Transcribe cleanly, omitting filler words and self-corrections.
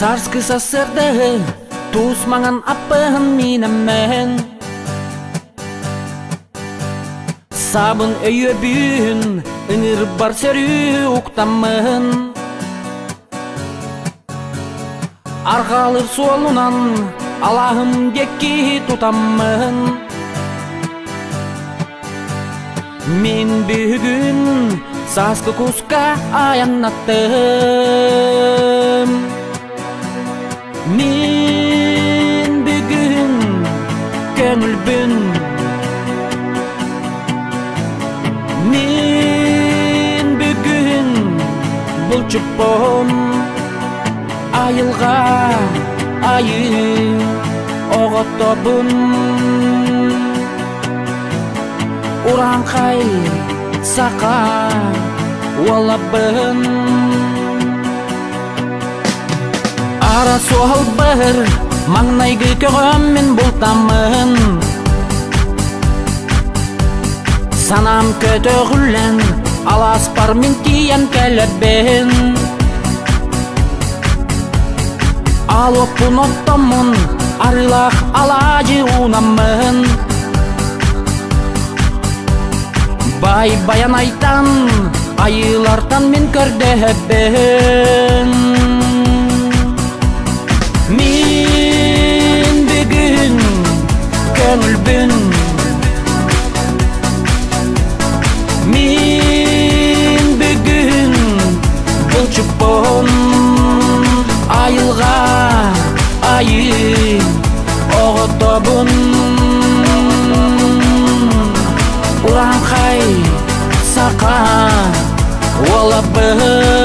Сарскы сасырды туз маңан аппын минемен. Сабын өйө бүйін ыңыр бар сөрі уктамын. Арғалыр солунан Аллахым декки тутамын. Мен бүгін саскы куска аянаттым. Мен бүгін көңілбін. Мен бүгін бұлчыппым. Айылға айы оғыттобын. Уранқай сақа уалабын. Ара соғыл бір маңнайғы көгіммен бұлтамын. Санам көтөғілін алас бар мен тиян кәлібін. Алоппын оттамын арылақ алажы унамын. Бай баян айтан айылартан мен көрдөбін. Мен бүгін көңілбін. Мен бүгін бұлчыппын. Айылға айы оғыттобын. Уранқай сақа уалабын.